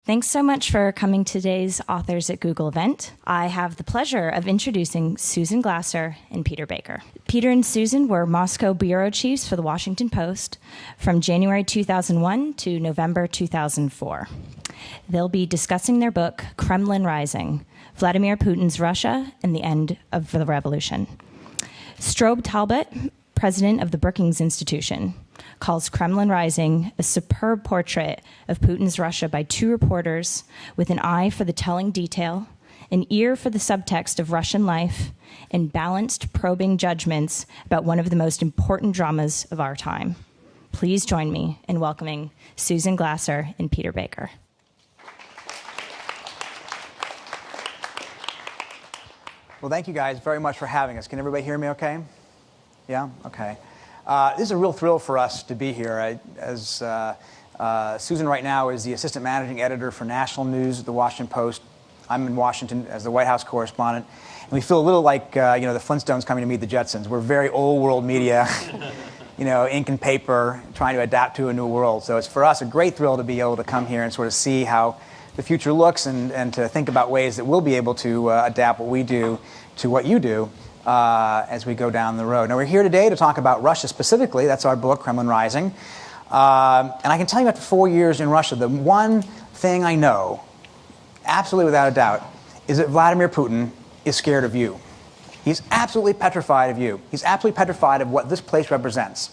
Thanks so much for coming to today's Authors at Google event. I have the pleasure of introducing Susan Glasser and Peter Baker. Peter and Susan were Moscow bureau chiefs for the Washington Post from January 2001 to November 2004. They'll be discussing their book, Kremlin Rising, Vladimir Putin's Russia and the End of the Revolution. Strobe Talbot, president of the Brookings Institution, calls Kremlin Rising a superb portrait of Putin's Russia by two reporters with an eye for the telling detail, an ear for the subtext of Russian life, and balanced, probing judgments about one of the most important dramas of our time. Please join me in welcoming Susan Glasser and Peter Baker. Well, thank you guys very much for having us. Can everybody hear me okay? Yeah? Okay. This is a real thrill for us to be here. Susan right now is the assistant managing editor for national news at the Washington Post. I'm in Washington as the White House correspondent. And we feel a little like, the Flintstones coming to meet the Jetsons. We're very old world media, ink and paper, trying to adapt to a new world. So it's for us a great thrill to be able to come here and sort of see how the future looks and to think about ways that we'll be able to adapt what we do to what you do. As we go down the road. Now, we're here today to talk about Russia specifically. That's our book, Kremlin Rising. And I can tell you after 4 years in Russia, the one thing I know, absolutely without a doubt, is that Vladimir Putin is scared of you. He's absolutely petrified of you. He's absolutely petrified of what this place represents.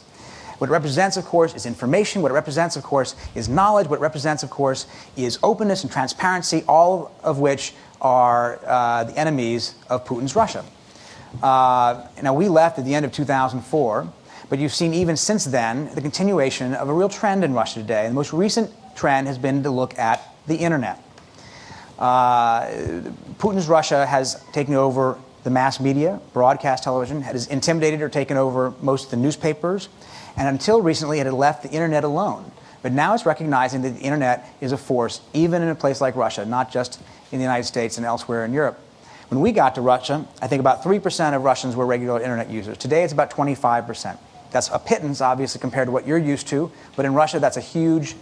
What it represents, of course, is information. What it represents, of course, is knowledge. What it represents, of course, is openness and transparency, all of which are the enemies of Putin's Russia. Now, we left at the end of 2004, but you've seen even since then the continuation of a real trend in Russia today. And the most recent trend has been to look at the internet. Putin's Russia has taken over the mass media, broadcast television, has intimidated or taken over most of the newspapers, and until recently it had left the internet alone. But now it's recognizing that the internet is a force, even in a place like Russia, not just in the United States and elsewhere in Europe. When we got to Russia, I think about 3% of Russians were regular internet users. Today, it's about 25%. That's a pittance, obviously, compared to what you're used to. But in Russia, that's a huge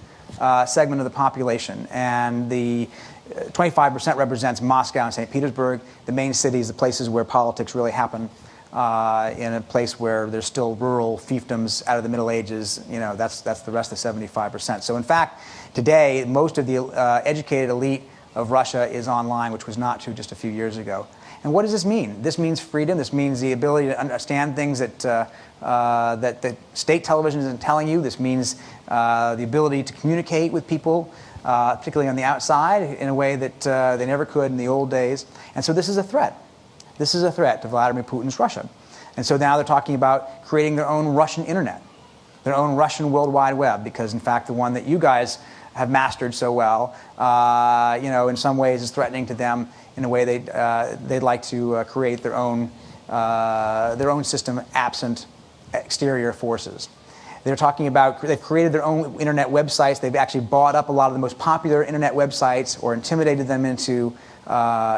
segment of the population. And the 25% represents Moscow and St. Petersburg, the main cities, the places where politics really happen, in a place where there's still rural fiefdoms out of the Middle Ages. That's the rest of the 75%. So, in fact, today, most of the educated elite of Russia is online, which was not true just a few years ago. And what does this mean? This means freedom. This means the ability to understand things that that state television isn't telling you. This means the ability to communicate with people, particularly on the outside, in a way that they never could in the old days. And so this is a threat. This is a threat to Vladimir Putin's Russia. And so now they're talking about creating their own Russian internet, their own Russian World Wide Web, because, in fact, the one that you guys have mastered so well, in some ways is threatening to them in a way they'd like to create their own system absent exterior forces. They're talking about, they've created their own internet websites. They've actually bought up a lot of the most popular internet websites or intimidated them into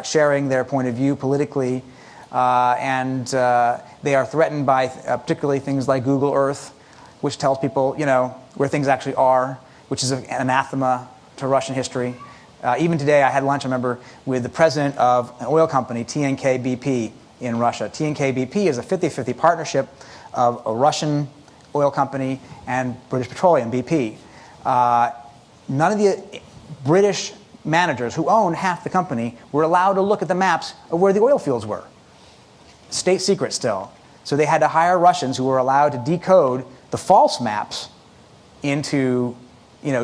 sharing their point of view politically. And they are threatened by particularly things like Google Earth, which tells people, where things actually are, which is an anathema to Russian history. Even today, I had lunch, I remember, with the president of an oil company, TNK-BP, in Russia. TNK-BP is a 50-50 partnership of a Russian oil company and British Petroleum, BP. None of the British managers who owned half the company were allowed to look at the maps of where the oil fields were. State secret still. So they had to hire Russians who were allowed to decode the false maps into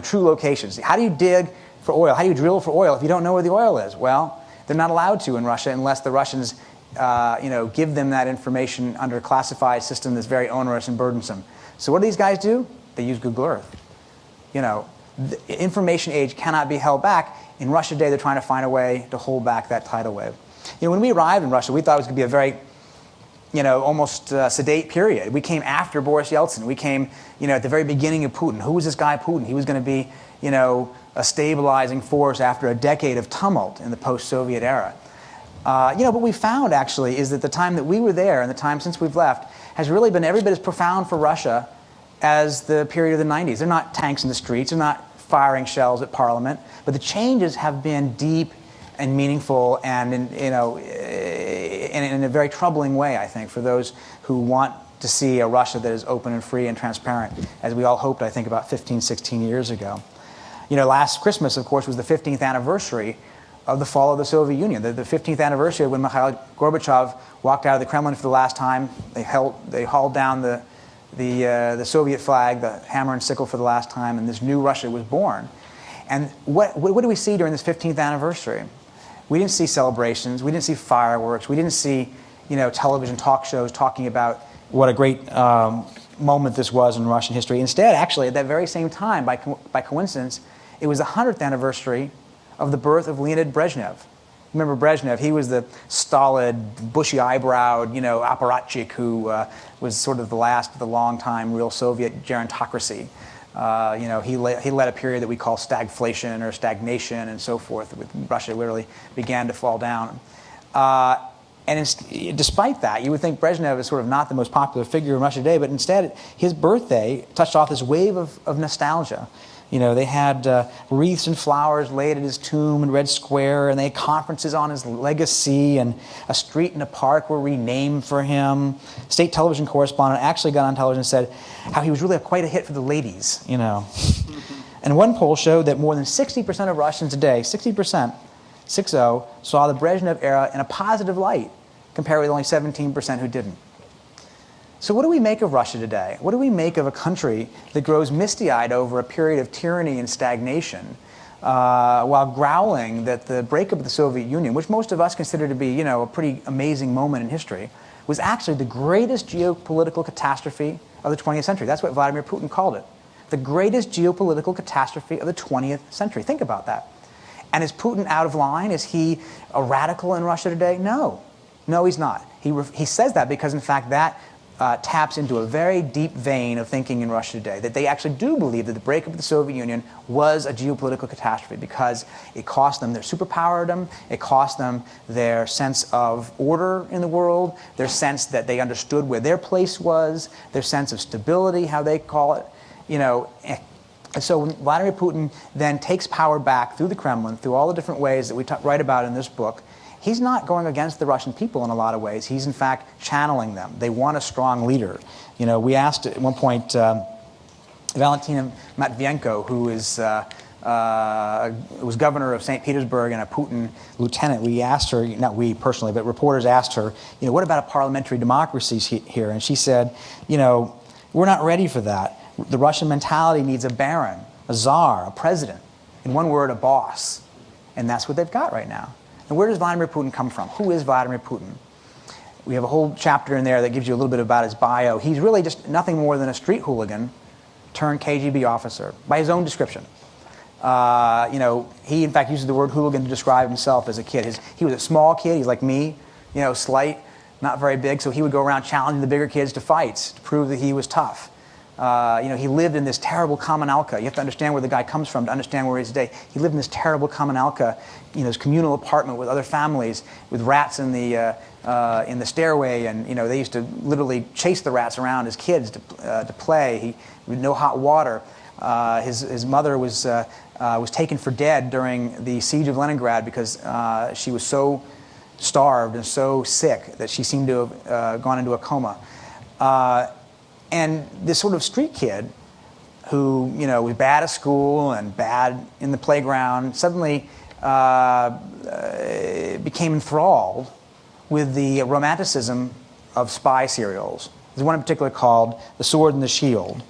true locations. How do you dig for oil? How do you drill for oil if you don't know where the oil is? Well, they're not allowed to in Russia unless the Russians give them that information under a classified system that's very onerous and burdensome. So what do these guys do? They use Google Earth. The information age cannot be held back. In Russia today, they're trying to find a way to hold back that tidal wave. When we arrived in Russia, we thought it was going to be a very almost sedate period. We came after Boris Yeltsin. We came, at the very beginning of Putin. Who was this guy Putin? He was going to be, a stabilizing force after a decade of tumult in the post-Soviet era. What we found, actually, is that the time that we were there and the time since we've left has really been every bit as profound for Russia as the period of the 90s. They're not tanks in the streets. They're not firing shells at Parliament, but the changes have been deep and meaningful and in a very troubling way, I think, for those who want to see a Russia that is open and free and transparent, as we all hoped, I think, about 15, 16 years ago. Last Christmas, of course, was the 15th anniversary of the fall of the Soviet Union, the 15th anniversary when Mikhail Gorbachev walked out of the Kremlin for the last time. They hauled down the Soviet flag, the hammer and sickle, for the last time, and this new Russia was born. And what do we see during this 15th anniversary? We didn't see celebrations. We didn't see fireworks. We didn't see, television talk shows talking about what a great moment this was in Russian history. Instead, actually, at that very same time, by coincidence, it was the 100th anniversary of the birth of Leonid Brezhnev. Remember Brezhnev? He was the stolid, bushy-eyebrowed, apparatchik who was sort of the last of the long-time real Soviet gerontocracy. He led a period that we call stagflation or stagnation and so forth, with Russia literally began to fall down. Despite that, you would think Brezhnev is sort of not the most popular figure in Russia today, but instead his birthday touched off this wave of nostalgia. They had wreaths and flowers laid at his tomb in Red Square, and they had conferences on his legacy, and a street and a park were renamed for him. State television correspondent actually got on television and said how he was really quite a hit for the ladies, And one poll showed that more than 60% of Russians today, 60%, 60, saw the Brezhnev era in a positive light, compared with only 17% who didn't. So what do we make of Russia today? What do we make of a country that grows misty-eyed over a period of tyranny and stagnation, while growling that the breakup of the Soviet Union, which most of us consider to be, a pretty amazing moment in history, was actually the greatest geopolitical catastrophe of the 20th century. That's what Vladimir Putin called it. The greatest geopolitical catastrophe of the 20th century. Think about that. And is Putin out of line? Is he a radical in Russia today? No. No, he's not. He says that because, in fact, that taps into a very deep vein of thinking in Russia today, that they actually do believe that the breakup of the Soviet Union was a geopolitical catastrophe because it cost them their superpowerdom, it cost them their sense of order in the world, their sense that they understood where their place was, their sense of stability, how they call it, And so when Vladimir Putin then takes power back through the Kremlin, through all the different ways that we write about in this book, he's not going against the Russian people in a lot of ways. He's, in fact, channeling them. They want a strong leader. We asked at one point Valentina Matvienko, who was governor of St. Petersburg and a Putin lieutenant. We asked her, not we personally, but reporters asked her, what about a parliamentary democracy here? And she said, we're not ready for that. The Russian mentality needs a baron, a czar, a president. In one word, a boss. And that's what they've got right now. And where does Vladimir Putin come from? Who is Vladimir Putin? We have a whole chapter in there that gives you a little bit about his bio. He's really just nothing more than a street hooligan turned KGB officer, by his own description. He, in fact, uses the word hooligan to describe himself as a kid. He was a small kid. He's like me, slight, not very big. So he would go around challenging the bigger kids to fights to prove that he was tough. He lived in this terrible communalka. You have to understand where the guy comes from to understand where he is today. He lived in this terrible communalka, his communal apartment with other families, with rats in the stairway, and they used to literally chase the rats around as kids to play. With no hot water. His mother was taken for dead during the siege of Leningrad because she was so starved and so sick that she seemed to have gone into a coma. And this sort of street kid who, was bad at school and bad in the playground, suddenly became enthralled with the romanticism of spy serials. There's one in particular called The Sword and the Shield.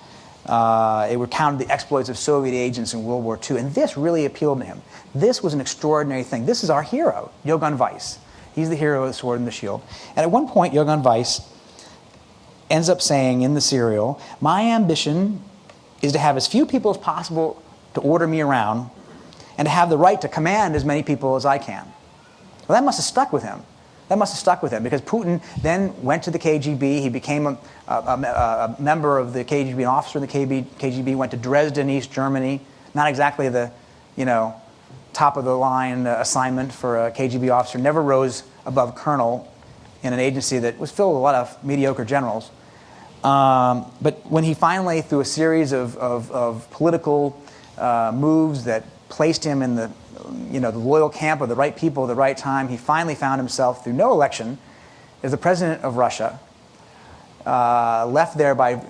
It recounted the exploits of Soviet agents in World War II, and this really appealed to him. This was an extraordinary thing. This is our hero, Johann Weiss. He's the hero of The Sword and the Shield. And at one point, Johann Weiss ends up saying in the serial, my ambition is to have as few people as possible to order me around and to have the right to command as many people as I can. Well, that must have stuck with him. Because Putin then went to the KGB. He became a member of the KGB, an officer in the KGB, went to Dresden, East Germany. Not exactly the, top-of-the-line assignment for a KGB officer. Never rose above colonel in an agency that was filled with a lot of mediocre generals. But when he finally, through a series of political moves that placed him in the loyal camp of the right people at the right time, he finally found himself, through no election, as the president of Russia, left there by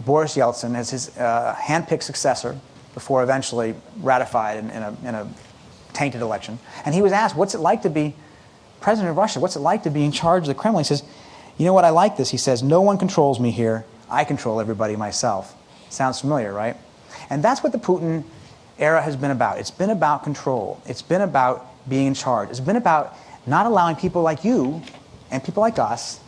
Boris Yeltsin as his hand-picked successor before eventually ratified in a tainted election. And he was asked, what's it like to be president of Russia? What's it like to be in charge of the Kremlin? He says, you know what, I like this. He says, no one controls me here. I control everybody myself. Sounds familiar, right? And that's what the Putin era has been about. It's been about control. It's been about being in charge. It's been about not allowing people like you and people like us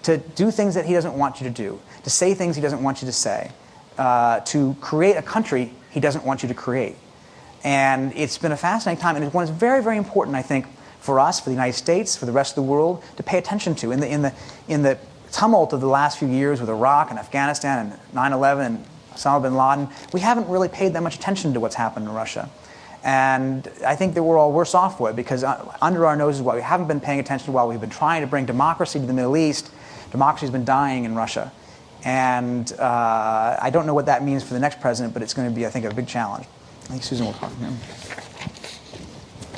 to do things that he doesn't want you to do, to say things he doesn't want you to say, to create a country he doesn't want you to create. And it's been a fascinating time, and it's one that's very, very important, I think, for us, for the United States, for the rest of the world, to pay attention to. In the tumult of the last few years with Iraq and Afghanistan and 9/11 and Osama bin Laden, we haven't really paid that much attention to what's happened in Russia. And I think that we're all worse off for it, because under our noses, while we haven't been paying attention, while we've been trying to bring democracy to the Middle East, democracy has been dying in Russia. And I don't know what that means for the next president, but it's going to be, I think, a big challenge. I think Susan will talk from him.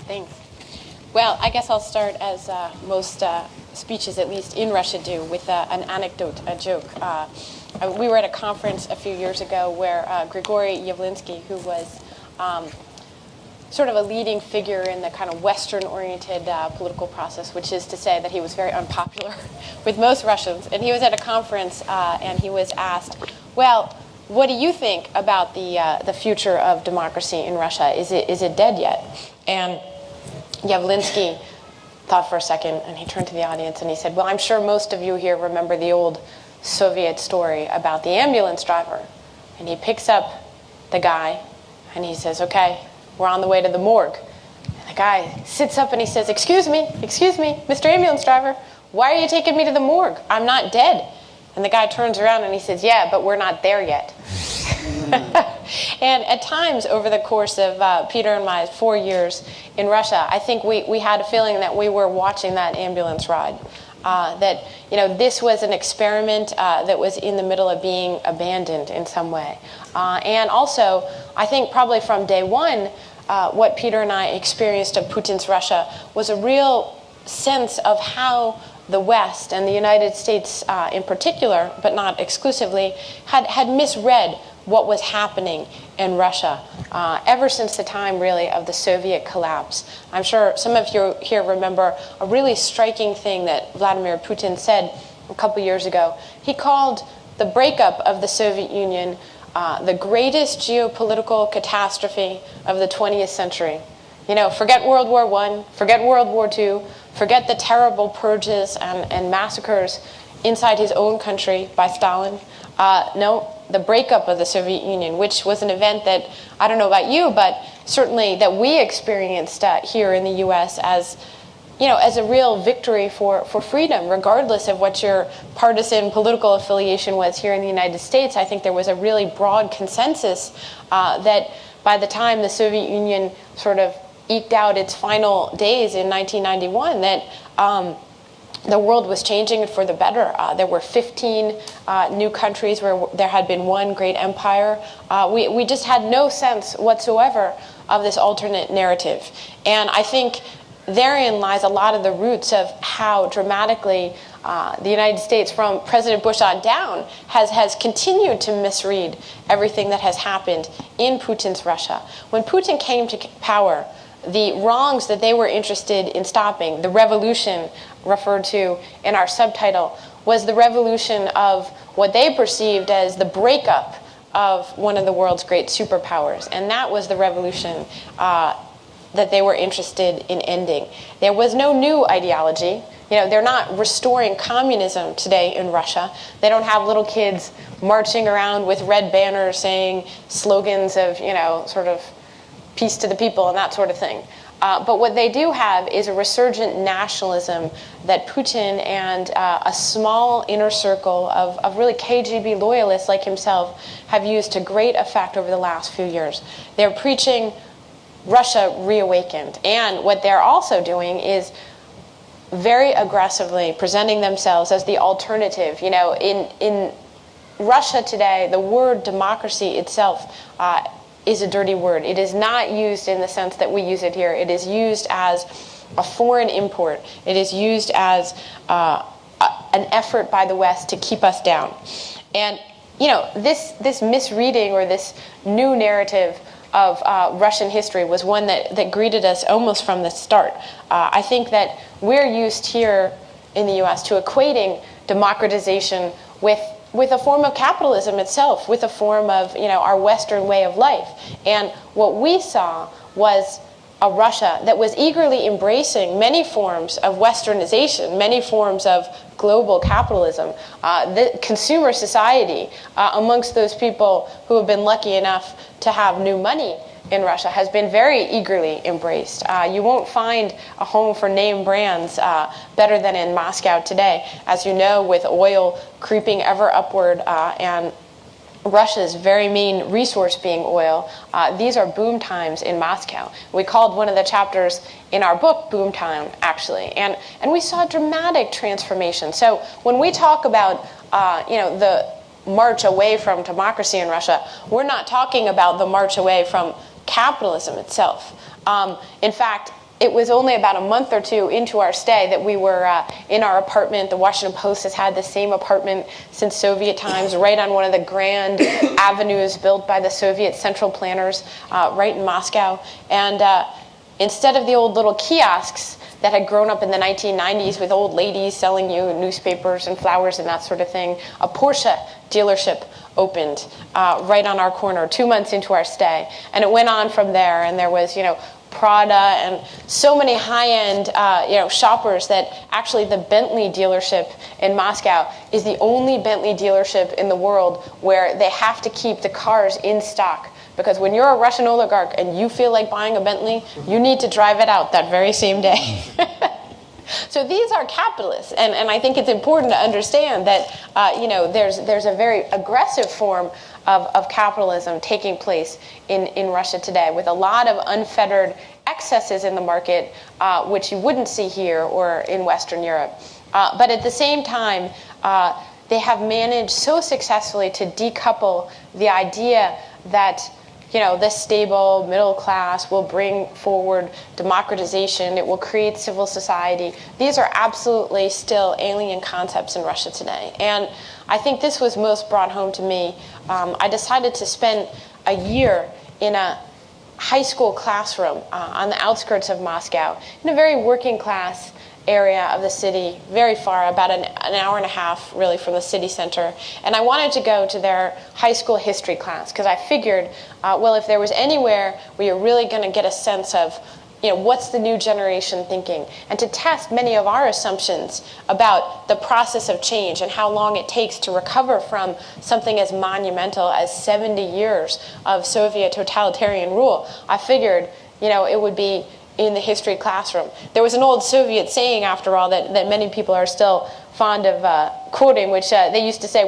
Thanks. Well, I guess I'll start, as most speeches, at least in Russia, do, with an anecdote, a joke. We were at a conference a few years ago where Grigory Yavlinsky, who was sort of a leading figure in the kind of Western-oriented political process, which is to say that he was very unpopular with most Russians. And he was at a conference, and he was asked, well, what do you think about the future of democracy in Russia? Is it dead yet? And Yavlinsky thought for a second, and he turned to the audience and he said, well, I'm sure most of you here remember the old Soviet story about the ambulance driver. And he picks up the guy and he says, okay, we're on the way to the morgue. And the guy sits up and he says, excuse me, Mr. Ambulance Driver, why are you taking me to the morgue? I'm not dead. And the guy turns around and he says, yeah, but we're not there yet. And at times over the course of Peter and my 4 years in Russia, I think we had a feeling that we were watching that ambulance ride. That this was an experiment that was in the middle of being abandoned in some way. And also, I think probably from day one, what Peter and I experienced of Putin's Russia was a real sense of how the West and the United States in particular, but not exclusively, had misread what was happening in Russia ever since the time, really, of the Soviet collapse. I'm sure some of you here remember a really striking thing that Vladimir Putin said a couple years ago. He called the breakup of the Soviet Union the greatest geopolitical catastrophe of the 20th century. Forget World War I, forget World War II, forget the terrible purges and massacres inside his own country by Stalin. No, the breakup of the Soviet Union, which was an event that, I don't know about you, but certainly that we experienced here in the U.S. as a real victory for freedom, regardless of what your partisan political affiliation was here in the United States. I think there was a really broad consensus that by the time the Soviet Union sort of eked out its final days in 1991, that the world was changing for the better. There were 15 new countries where there had been one great empire. We just had no sense whatsoever of this alternate narrative. And I think therein lies a lot of the roots of how dramatically the United States, from President Bush on down, has continued to misread everything that has happened in Putin's Russia. When Putin came to power, the wrongs that they were interested in stopping, the revolution referred to in our subtitle, was the revolution of what they perceived as the breakup of one of the world's great superpowers. And that was the revolution that they were interested in ending. There was no new ideology. They're not restoring communism today in Russia. They don't have little kids marching around with red banners saying slogans of, sort of peace to the people and that sort of thing. But what they do have is a resurgent nationalism that Putin and a small inner circle of really KGB loyalists like himself have used to great effect over the last few years. They're preaching Russia reawakened. And what they're also doing is very aggressively presenting themselves as the alternative. In Russia today, the word democracy itself is a dirty word. It is not used in the sense that we use it here. It is used as a foreign import. It is used as an effort by the West to keep us down. And this misreading or this new narrative of Russian history was one that greeted us almost from the start. I think that we're used here in the U.S. to equating democratization with a form of capitalism itself, with a form of our Western way of life. And what we saw was a Russia that was eagerly embracing many forms of westernization, many forms of global capitalism, the consumer society amongst those people who have been lucky enough to have new money in Russia has been very eagerly embraced. You won't find a home for name brands better than in Moscow today. As you know, with oil creeping ever upward and Russia's very main resource being oil, these are boom times in Moscow. We called one of the chapters in our book Boom Time, actually. And we saw dramatic transformation. So when we talk about the march away from democracy in Russia, we're not talking about the march away from capitalism itself. In fact, it was only about a month or two into our stay that we were in our apartment. The Washington Post has had the same apartment since Soviet times, right on one of the grand avenues built by the Soviet central planners, right in Moscow. And instead of the old little kiosks that had grown up in the 1990s with old ladies selling you newspapers and flowers and that sort of thing, a Porsche dealership opened right on our corner 2 months into our stay. And it went on from there, and there was, Prada and so many high-end shoppers that actually the Bentley dealership in Moscow is the only Bentley dealership in the world where they have to keep the cars in stock, because when you're a Russian oligarch and you feel like buying a Bentley, you need to drive it out that very same day. So these are capitalists, and I think it's important to understand that there's a very aggressive form of capitalism taking place in Russia today, with a lot of unfettered excesses in the market, which you wouldn't see here or in Western Europe. But at the same time, they have managed so successfully to decouple the idea that this stable middle class will bring forward democratization. It will create civil society. These are absolutely still alien concepts in Russia today. And I think this was most brought home to me. I decided to spend a year in a high school classroom on the outskirts of Moscow, in a very working class area of the city, very far, about an hour and a half really from the city center. And I wanted to go to their high school history class because I figured, if there was anywhere where you're really going to get a sense of what's the new generation thinking, and to test many of our assumptions about the process of change and how long it takes to recover from something as monumental as 70 years of Soviet totalitarian rule, I figured it would be in the history classroom. There was an old Soviet saying, after all, that many people are still fond of quoting, which they used to say,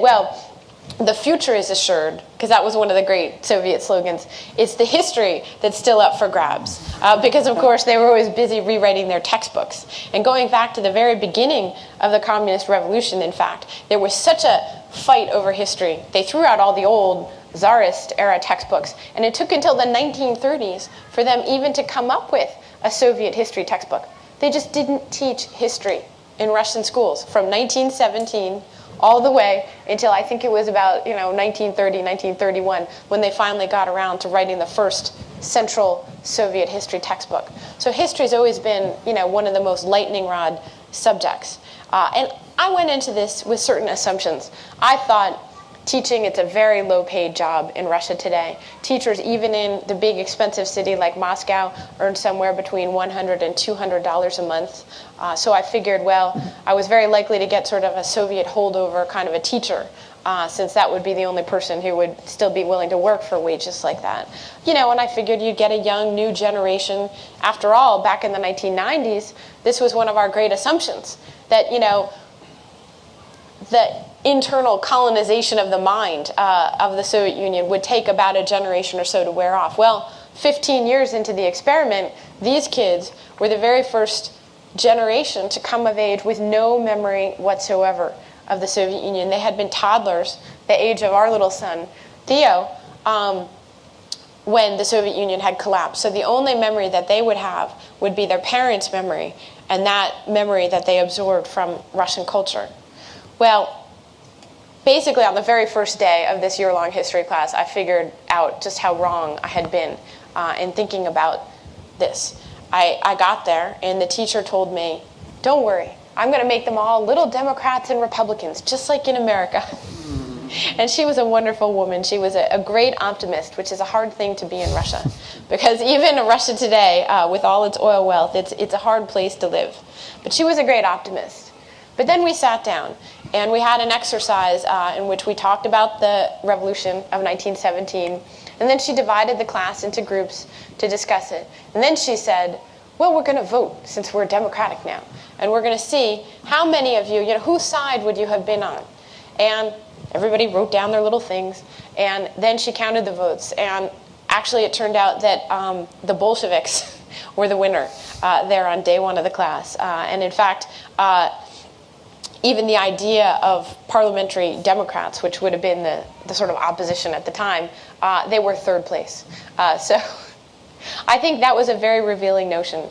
the future is assured, because that was one of the great Soviet slogans. It's the history that's still up for grabs, because, of course, they were always busy rewriting their textbooks. And going back to the very beginning of the Communist Revolution, in fact, there was such a fight over history. They threw out all the old Tsarist-era textbooks, and it took until the 1930s for them even to come up with a Soviet history textbook. They just didn't teach history in Russian schools from 1917 all the way until I think it was about 1930, 1931 when they finally got around to writing the first Central Soviet history textbook. So history's always been one of the most lightning rod subjects. And I went into this with certain assumptions. I thought teaching, it's a very low-paid job in Russia today. Teachers, even in the big expensive city like Moscow, earn somewhere between $100 and $200 a month. So I figured, I was very likely to get sort of a Soviet holdover kind of a teacher, since that would be the only person who would still be willing to work for wages like that. And I figured you'd get a young, new generation. After all, back in the 1990s, this was one of our great assumptions, that, the internal colonization of the mind of the Soviet Union would take about a generation or so to wear off. 15 years into the experiment, these kids were the very first generation to come of age with no memory whatsoever of the Soviet Union. They had been toddlers, the age of our little son, Theo, when the Soviet Union had collapsed. So the only memory that they would have would be their parents' memory, and that memory that they absorbed from Russian culture. Well, basically on the very first day of this year-long history class, I figured out just how wrong I had been in thinking about this. I got there, and the teacher told me, "Don't worry, I'm going to make them all little Democrats and Republicans, just like in America." And she was a wonderful woman. She was a great optimist, which is a hard thing to be in Russia. Because even in Russia today, with all its oil wealth, it's a hard place to live. But she was a great optimist. But then we sat down, and we had an exercise in which we talked about the revolution of 1917. And then she divided the class into groups to discuss it. And then she said, "Well, we're going to vote, since we're democratic now. And we're going to see how many of you, whose side would you have been on?" And everybody wrote down their little things, and then she counted the votes. And actually, it turned out that the Bolsheviks were the winner there on day one of the class. And in fact, even the idea of parliamentary Democrats, which would have been the sort of opposition at the time, they were third place. So I think that was a very revealing notion.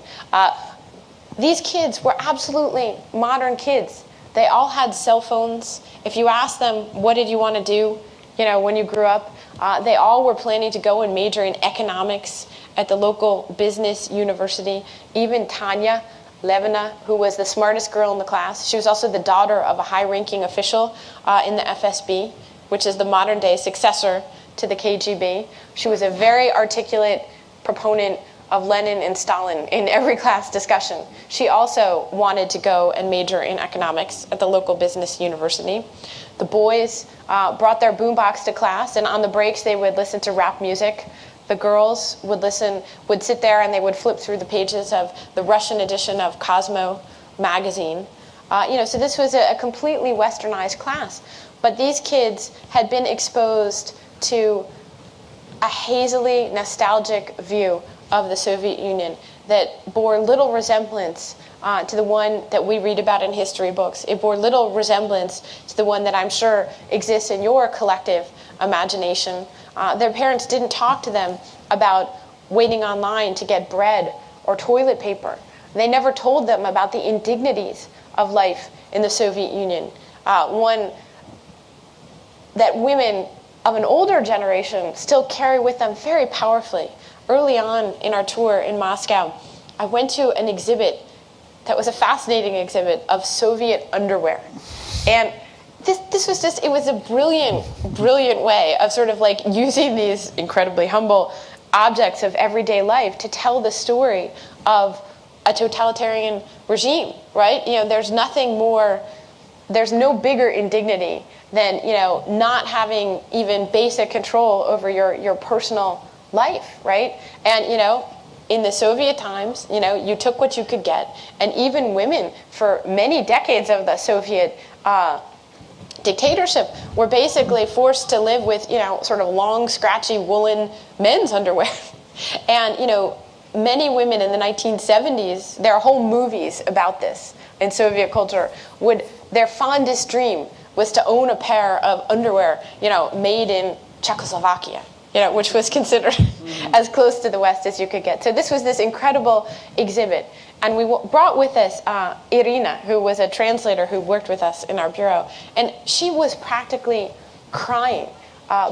These kids were absolutely modern kids. They all had cell phones. If you asked them, what did you want to do, when you grew up, they all were planning to go and major in economics at the local business university. Even Tanya Levina, who was the smartest girl in the class, she was also the daughter of a high-ranking official in the FSB, which is the modern-day successor to the KGB. She was a very articulate proponent of Lenin and Stalin in every class discussion. She also wanted to go and major in economics at the local business university. The boys brought their boombox to class, and on the breaks they would listen to rap music. The girls would sit there and they would flip through the pages of the Russian edition of Cosmo magazine. So this was a completely westernized class. But these kids had been exposed to a hazily nostalgic view of the Soviet Union that bore little resemblance to the one that we read about in history books. It bore little resemblance to the one that I'm sure exists in your collective imagination. Their parents didn't talk to them about waiting online to get bread or toilet paper. They never told them about the indignities of life in the Soviet Union. One that women of an older generation still carry with them very powerfully. Early on in our tour in Moscow, I went to an exhibit that was a fascinating exhibit of Soviet underwear. And this was just, it was a brilliant, brilliant way of sort of like using these incredibly humble objects of everyday life to tell the story of a totalitarian regime, right? There's nothing more, there's no bigger indignity than, not having even basic control over your personal life, right? And, in the Soviet times, you took what you could get. And even women, for many decades of the Soviet dictatorship, were basically forced to live with, sort of long, scratchy, woolen men's underwear. And, many women in the 1970s, there are whole movies about this in Soviet culture, their fondest dream was to own a pair of underwear, made in Czechoslovakia, which was considered as close to the West as you could get. So this was this incredible exhibit. And we brought with us Irina, who was a translator who worked with us in our bureau. And she was practically crying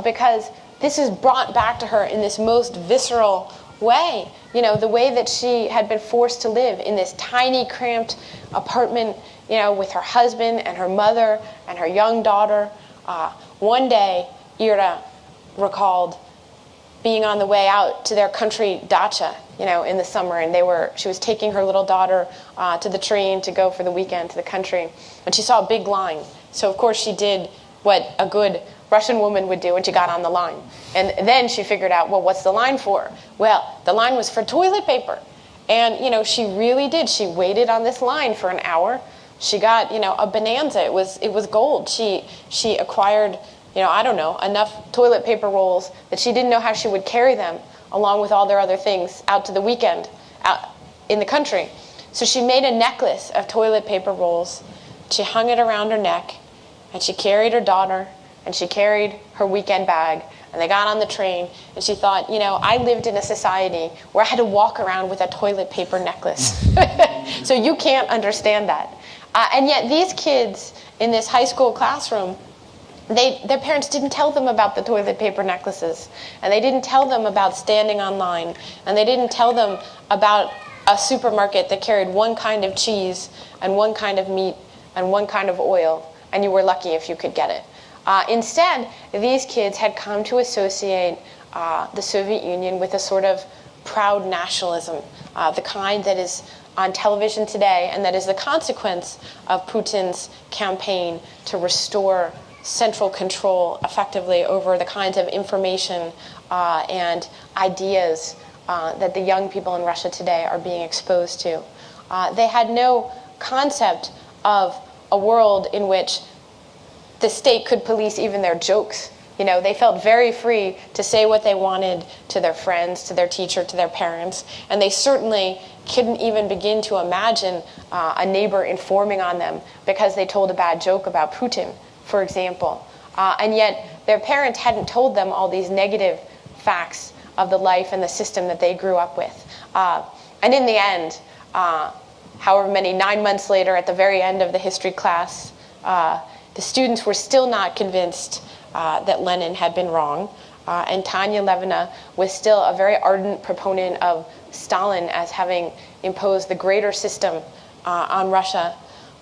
because this is brought back to her in this most visceral way. The way that she had been forced to live in this tiny, cramped apartment, with her husband and her mother and her young daughter. One day, Ira recalled being on the way out to their country dacha, in the summer, and she was taking her little daughter to the train to go for the weekend to the country, and she saw a big line. So of course she did what a good Russian woman would do when she got on the line. And then she figured out, well, what's the line for? Well, the line was for toilet paper. And, she really did. She waited on this line for an hour. She got, a bonanza. It was gold. She acquired, enough toilet paper rolls that she didn't know how she would carry them along with all their other things out to the weekend out in the country. So she made a necklace of toilet paper rolls. She hung it around her neck, and she carried her daughter, and she carried her weekend bag And they got on the train, and she thought, I lived in a society where I had to walk around with a toilet paper necklace. So you can't understand that. And yet these kids in this high school classroom, their parents didn't tell them about the toilet paper necklaces, and they didn't tell them about standing online, and they didn't tell them about a supermarket that carried one kind of cheese and one kind of meat and one kind of oil, and you were lucky if you could get it. Instead, these kids had come to associate the Soviet Union with a sort of proud nationalism, the kind that is on television today, and that is the consequence of Putin's campaign to restore central control effectively over the kinds of information and ideas that the young people in Russia today are being exposed to. They had no concept of a world in which the state could police even their jokes. They felt very free to say what they wanted to their friends, to their teacher, to their parents, and they certainly couldn't even begin to imagine a neighbor informing on them because they told a bad joke about Putin, for example. And yet their parents hadn't told them all these negative facts of the life and the system that they grew up with. And in the end, however many, 9 months later, at the very end of the history class, the students were still not convinced that Lenin had been wrong. And Tanya Levina was still a very ardent proponent of Stalin as having imposed the greater system on Russia.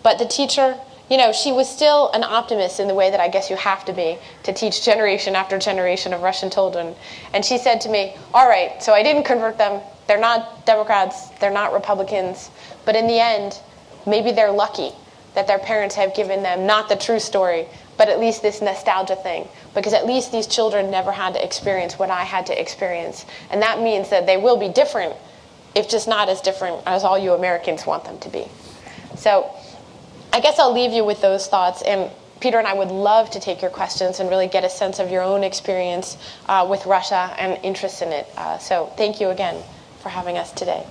But the teacher, she was still an optimist in the way that I guess you have to be to teach generation after generation of Russian children. And she said to me, all right, so I didn't convert them. They're not Democrats. They're not Republicans. But in the end, maybe they're lucky that their parents have given them not the true story, but at least this nostalgia thing. Because at least these children never had to experience what I had to experience. And that means that they will be different, if just not as different as all you Americans want them to be. So I guess I'll leave you with those thoughts. And Peter and I would love to take your questions and really get a sense of your own experience with Russia and interest in it. So thank you again for having us today.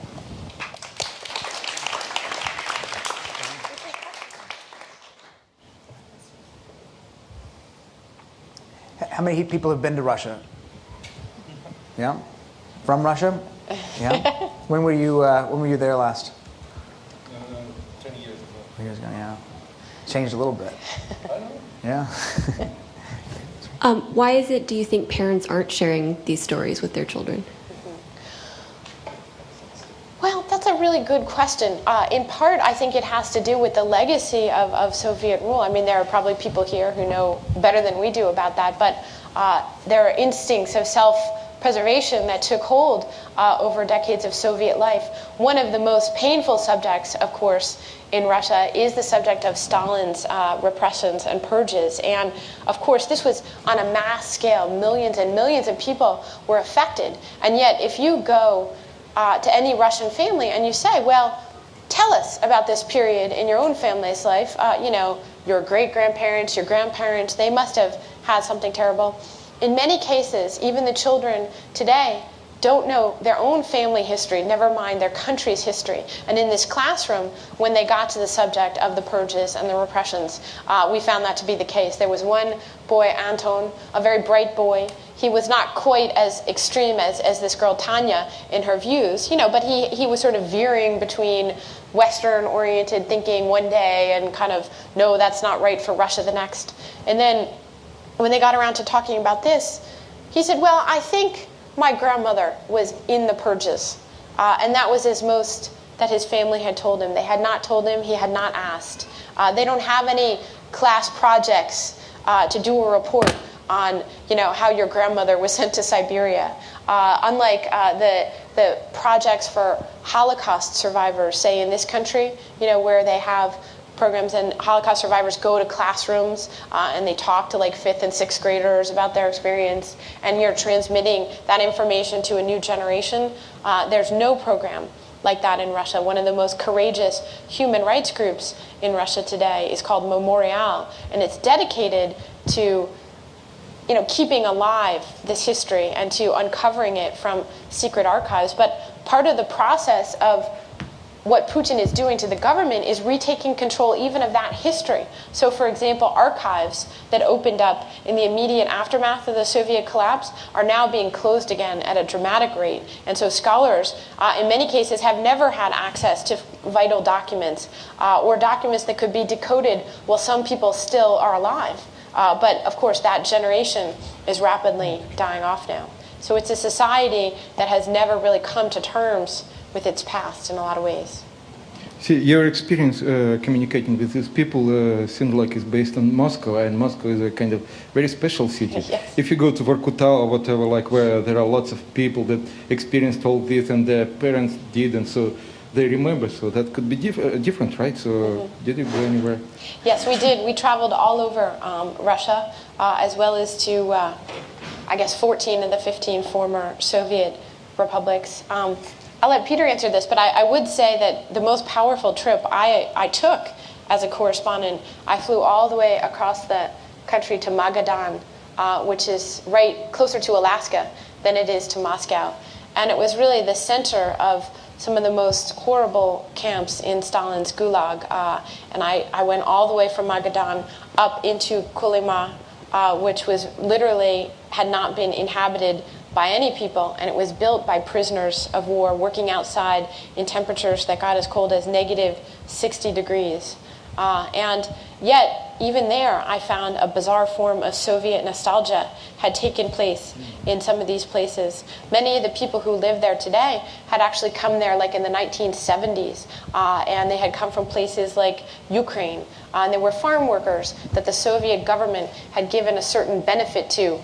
How many people have been to Russia? Yeah? From Russia? Yeah? When were you there last? 10 years ago. 10 years ago, yeah. Changed a little bit. Yeah. Why is it, do you think, parents aren't sharing these stories with their children? Well, that's a really good question. In part, I think it has to do with the legacy of Soviet rule. I mean, there are probably people here who know better than we do about that, but there are instincts of self-preservation that took hold over decades of Soviet life. One of the most painful subjects, of course, in Russia is the subject of Stalin's repressions and purges. And, of course, this was on a mass scale. Millions and millions of people were affected. And yet, if you go to any Russian family and you say, well, tell us about this period in your own family's life, your great-grandparents, your grandparents, they must have had something terrible. In many cases, even the children today don't know their own family history, never mind their country's history. And in this classroom, when they got to the subject of the purges and the repressions, we found that to be the case. There was one boy, Anton, a very bright boy. He was not quite as extreme as this girl Tanya in her views, but he was sort of veering between Western-oriented thinking one day and kind of, no, that's not right for Russia the next. And then when they got around to talking about this, he said, well, I think my grandmother was in the purges. And that was most that his family had told him. They had not told him, he had not asked. They don't have any class projects to do a report on, how your grandmother was sent to Siberia. Unlike the projects for Holocaust survivors, say in this country, where they have programs and Holocaust survivors go to classrooms and they talk to like 5th and 6th graders about their experience, and you're transmitting that information to a new generation. There's no program like that in Russia. One of the most courageous human rights groups in Russia today is called Memorial, and it's dedicated to keeping alive this history and to uncovering it from secret archives. But part of the process of what Putin is doing to the government is retaking control even of that history. So, for example, archives that opened up in the immediate aftermath of the Soviet collapse are now being closed again at a dramatic rate. And so scholars, in many cases, have never had access to vital documents or documents that could be decoded while some people still are alive. But, of course, that generation is rapidly dying off now. So it's a society that has never really come to terms with its past in a lot of ways. See, your experience communicating with these people seems like it's based on Moscow, and Moscow is a kind of very special city. Yes. If you go to Vorkuta or whatever, like where there are lots of people that experienced all this and their parents did, and so they remember, so that could be different, right? So did you go anywhere? Yes, we did. We traveled all over Russia, as well as to, I guess, 14 of the 15 former Soviet republics. I'll let Peter answer this, but I would say that the most powerful trip I took as a correspondent, I flew all the way across the country to Magadan, which is right closer to Alaska than it is to Moscow. And it was really the center of some of the most horrible camps in Stalin's Gulag. And I went all the way from Magadan up into Kolyma, which was literally had not been inhabited by any people, and it was built by prisoners of war working outside in temperatures that got as cold as negative 60 degrees. And yet, even there, I found a bizarre form of Soviet nostalgia had taken place in some of these places. Many of the people who live there today had actually come there like in the 1970s, and they had come from places like Ukraine. And they were farm workers that the Soviet government had given a certain benefit to.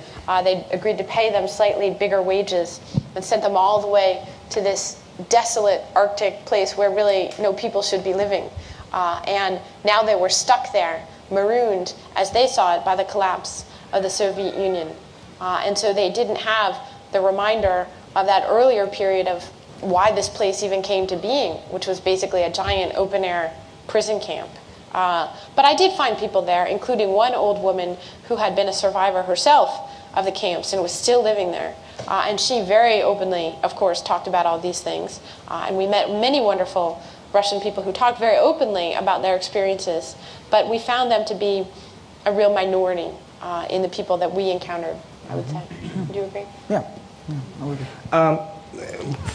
They'd agreed to pay them slightly bigger wages and sent them all the way to this desolate Arctic place where really no people should be living. And now they were stuck there, marooned, as they saw it, by the collapse of the Soviet Union. And so they didn't have the reminder of that earlier period of why this place even came to being, which was basically a giant open-air prison camp. But I did find people there, including one old woman who had been a survivor herself of the camps and was still living there. And she very openly, of course, talked about all these things. And we met many wonderful Russian people who talked very openly about their experiences. But we found them to be a real minority in the people that we encountered, I would say. Would you agree? Yeah. I would agree.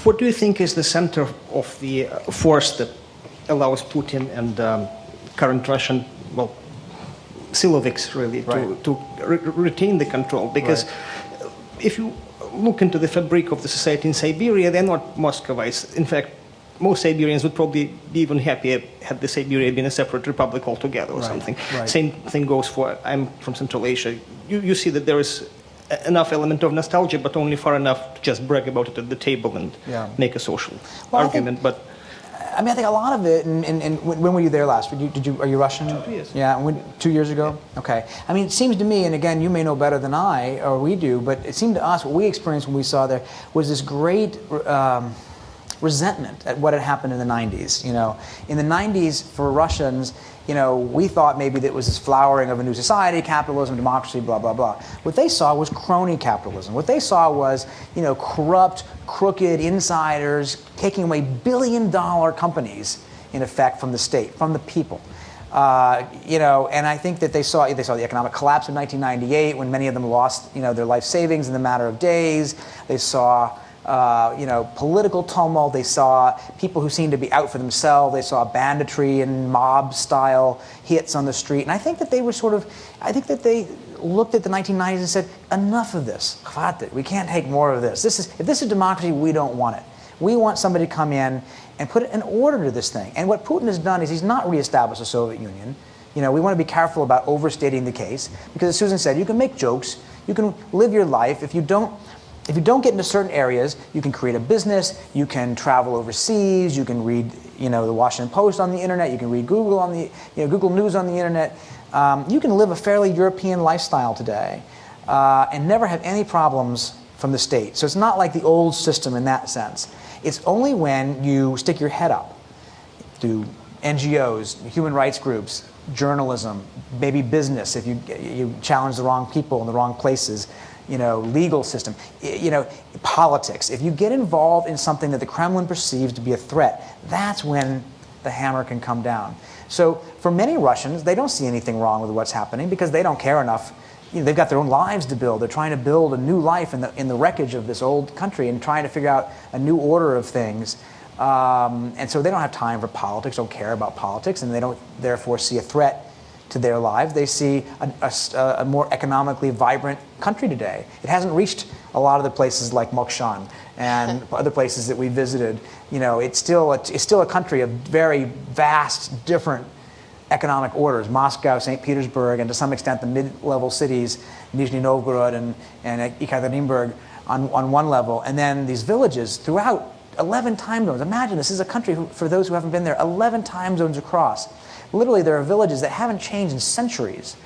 What do you think is the center of the force that allows Putin and current Russian, well, Siloviks really, to retain the control? Because if you look into the fabric of the society in Siberia, they're not Muscovites. In fact, most Siberians would probably be even happier had the Siberia been a separate republic altogether or something. Same thing goes for, I'm from Central Asia. You see that there is enough element of nostalgia, but only far enough to just brag about it at the table and make a social argument. I think a lot of it, and when were you there last? Are you Russian? 2 years. Yeah, 2 years ago? Okay. I mean, it seems to me, and again, you may know better than I, or we do, but it seemed to us, what we experienced when we saw there was this great resentment at what had happened in the 90s. You know, in the 90s, for Russians, you know, we thought maybe that it was this flowering of a new society, capitalism, democracy, blah, blah, blah. What they saw was crony capitalism. What they saw was, you know, corrupt, crooked insiders taking away billion-dollar companies, in effect, from the state, from the people. You know, and I think that they saw the economic collapse of 1998 when many of them lost, you know, their life savings in the matter of days. They saw you know, political tumult. They saw people who seemed to be out for themselves. They saw banditry and mob-style hits on the street. And I think that they were I think that they looked at the 1990s and said, enough of this. We can't take more of this. If this is democracy, we don't want it. We want somebody to come in and put an order to this thing. And what Putin has done is he's not reestablished the Soviet Union. You know, we want to be careful about overstating the case, because as Susan said, you can make jokes, you can live your life. If you don't get into certain areas, you can create a business, you can travel overseas, you can read, you know, the Washington Post on the internet, you can read Google on the, you know, Google News on the internet. You can live a fairly European lifestyle today and never have any problems from the state. So it's not like the old system in that sense. It's only when you stick your head up through NGOs, human rights groups, journalism, maybe business, if you challenge the wrong people in the wrong places, legal system, politics. If you get involved in something that the Kremlin perceives to be a threat, that's when the hammer can come down. So for many Russians, they don't see anything wrong with what's happening because they don't care enough. They've got their own lives to build. They're trying to build a new life in the wreckage of this old country and trying to figure out a new order of things. And so they don't have time for politics, don't care about politics, and they don't therefore see a threat to their lives. They see a more economically vibrant country today. It hasn't reached a lot of the places like Mokshan and other places that we visited. It's still a country of very vast, different economic orders. Moscow, St. Petersburg, and to some extent the mid-level cities, Nizhny Novgorod and Ekaterinburg on one level, and then these villages throughout 11 time zones. Imagine this is a country, for those who haven't been there, 11 time zones across. Literally, there are villages that haven't changed in centuries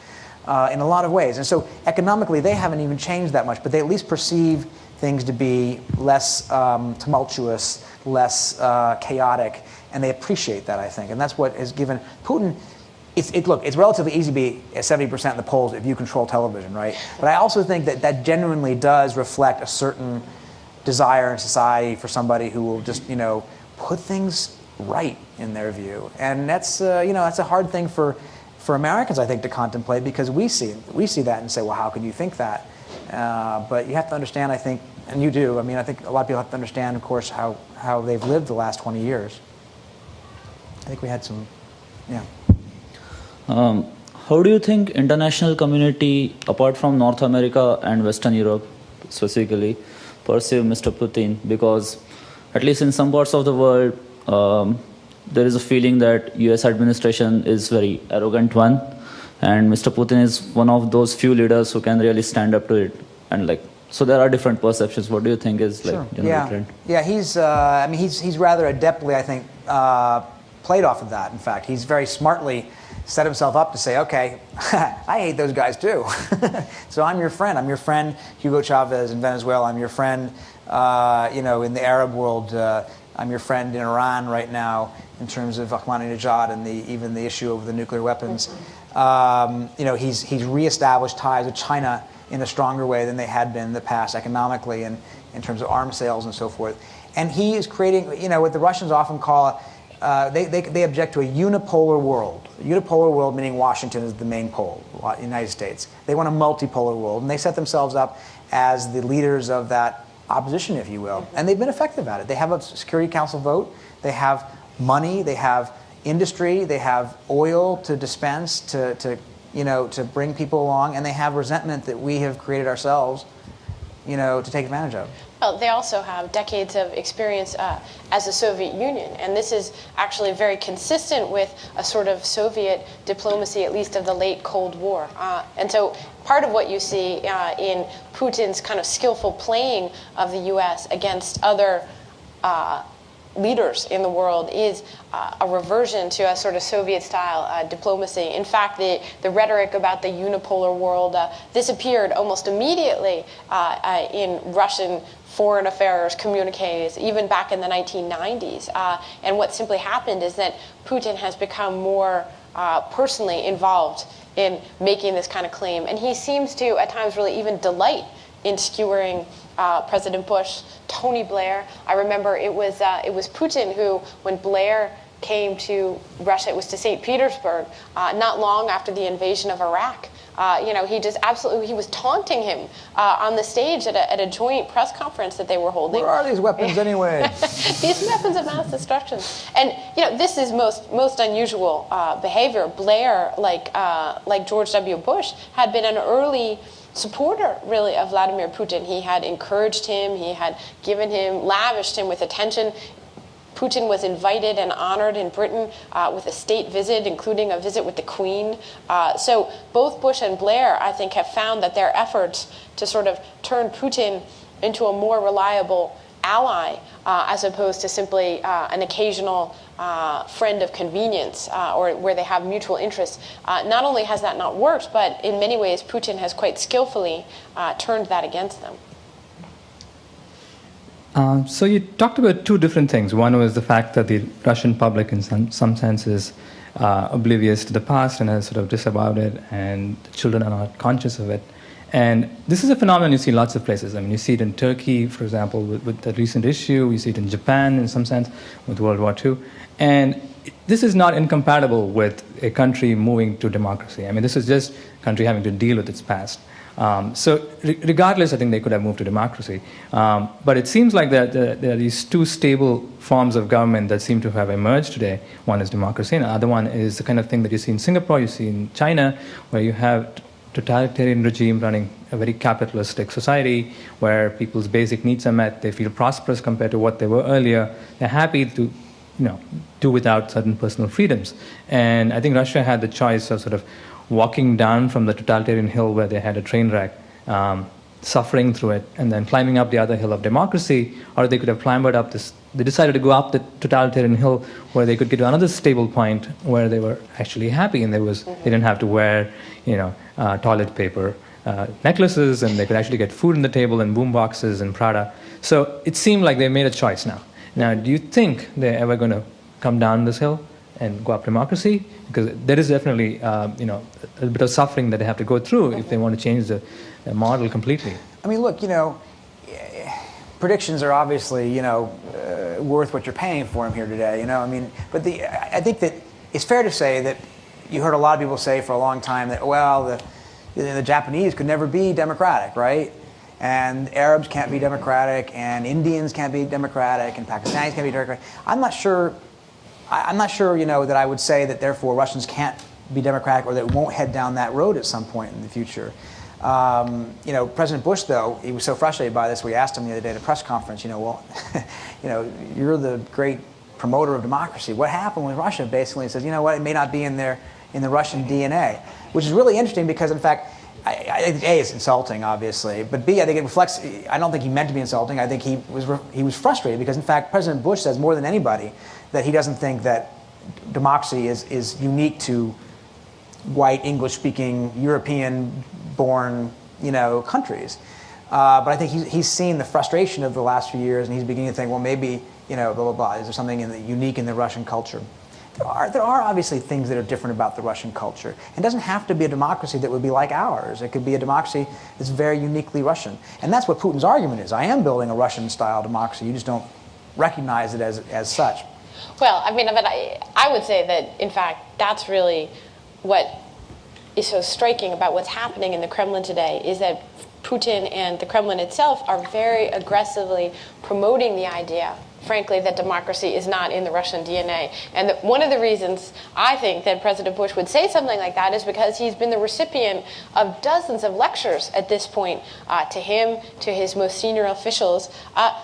in a lot of ways. And so economically, they haven't even changed that much, but they at least perceive things to be less tumultuous, less chaotic, and they appreciate that, I think. And that's what has given Putin. Look, it's relatively easy to be at 70% in the polls if you control television, right? But I also think that genuinely does reflect a certain desire in society for somebody who will just, put things right in their view. And that's, that's a hard thing for Americans, I think, to contemplate because we see that and say, well, how can you think that? But you have to understand, I think, and you do, I think a lot of people have to understand, of course, how they've lived the last 20 years. I think we had some, yeah. How do you think international community, apart from North America and Western Europe specifically, perceive Mr. Putin? Because at least in some parts of the world, there is a feeling that US administration is very arrogant one, and Mr. Putin is one of those few leaders who can really stand up to it. And so there are different perceptions. What do you think is sure. trend? Yeah, he's rather adeptly, I think, played off of that. In fact, he's very smartly set himself up to say, okay, I hate those guys too. So I'm your friend. I'm your friend, Hugo Chavez in Venezuela. I'm your friend, in the Arab world. I'm your friend in Iran right now in terms of Ahmadinejad and even the issue of the nuclear weapons. He's reestablished ties with China in a stronger way than they had been in the past economically and in terms of arms sales and so forth. And he is creating, what the Russians often call, they object to a unipolar world. A unipolar world meaning Washington is the main pole, the United States. They want a multipolar world, and they set themselves up as the leaders of that opposition, if you will. And they've been effective at it. They have a Security Council vote. They have money. They have industry. They have oil to dispense, to bring people along. And they have resentment that we have created ourselves, to take advantage of. Well, they also have decades of experience as the Soviet Union, and this is actually very consistent with a sort of Soviet diplomacy, at least of the late Cold War. And so part of what you see in Putin's kind of skillful playing of the U.S. against other leaders in the world is a reversion to a sort of Soviet-style diplomacy. In fact, the rhetoric about the unipolar world disappeared almost immediately in Russian foreign affairs communiques, even back in the 1990s. And what simply happened is that Putin has become more personally involved in making this kind of claim. And he seems to, at times, really even delight in skewering President Bush, Tony Blair. I remember it was Putin who, when Blair came to Russia, it was to St. Petersburg, not long after the invasion of Iraq. He was taunting him on the stage at a joint press conference that they were holding. Where are these weapons anyway? These weapons of mass destruction. And this is most unusual behavior. Blair, like George W. Bush, had been an early supporter, really, of Vladimir Putin. He had encouraged him. He had lavished him with attention. Putin was invited and honored in Britain with a state visit, including a visit with the Queen. So both Bush and Blair, I think, have found that their efforts to sort of turn Putin into a more reliable ally, as opposed to simply an occasional friend of convenience, or where they have mutual interests, not only has that not worked, but in many ways Putin has quite skillfully turned that against them. So you talked about two different things. One was the fact that the Russian public, in some sense, is oblivious to the past and has sort of disavowed it, and the children are not conscious of it. And this is a phenomenon you see lots of places. I mean, you see it in Turkey, for example, with the recent issue. You see it in Japan, in some sense, with World War II. And this is not incompatible with a country moving to democracy. I mean, this is just a country having to deal with its past. So regardless, I think they could have moved to democracy. But it seems like there are these two stable forms of government that seem to have emerged today. One is democracy, and the other one is the kind of thing that you see in Singapore, you see in China, where you have totalitarian regime running a very capitalistic society where people's basic needs are met. They feel prosperous compared to what they were earlier. They're happy to, do without certain personal freedoms. And I think Russia had the choice of sort of walking down from the totalitarian hill where they had a train wreck, suffering through it, and then climbing up the other hill of democracy, or they could have climbed up this. They decided to go up the totalitarian hill where they could get to another stable point where they were actually happy, and they didn't have to wear, toilet paper necklaces, and they could actually get food on the table and boom boxes and Prada. So it seemed like they made a choice now. Now, do you think they're ever going to come down this hill and go up democracy? Because there is definitely, a bit of suffering that they have to go through if they want to change the model completely. I mean, look, predictions are obviously, worth what you're paying for them here today, But I think that it's fair to say that you heard a lot of people say for a long time that, well, the Japanese could never be democratic, right? And Arabs can't be democratic, and Indians can't be democratic, and Pakistanis can't be democratic. I'm not sure, that I would say that therefore Russians can't be democratic or that it won't head down that road at some point in the future. President Bush, though, he was so frustrated by this, we asked him the other day at a press conference, you're the great promoter of democracy. What happened with Russia? Basically, he says, it may not be in the Russian DNA, which is really interesting because, in fact, I think A, it's insulting, obviously, but B, I think it reflects. I don't think he meant to be insulting. I think he was frustrated because, in fact, President Bush says more than anybody that he doesn't think that democracy is unique to white, English-speaking, European-born, countries. But I think he's seen the frustration of the last few years, and he's beginning to think, well, maybe, blah blah blah. Is there something unique in the Russian culture? There are obviously things that are different about the Russian culture. It doesn't have to be a democracy that would be like ours. It could be a democracy that's very uniquely Russian. And that's what Putin's argument is. I am building a Russian-style democracy. You just don't recognize it as such. Well, I would say that, in fact, that's really what is so striking about what's happening in the Kremlin today is that Putin and the Kremlin itself are very aggressively promoting the idea, frankly, that democracy is not in the Russian DNA. And one of the reasons I think that President Bush would say something like that is because he's been the recipient of dozens of lectures at this point to him, to his most senior officials,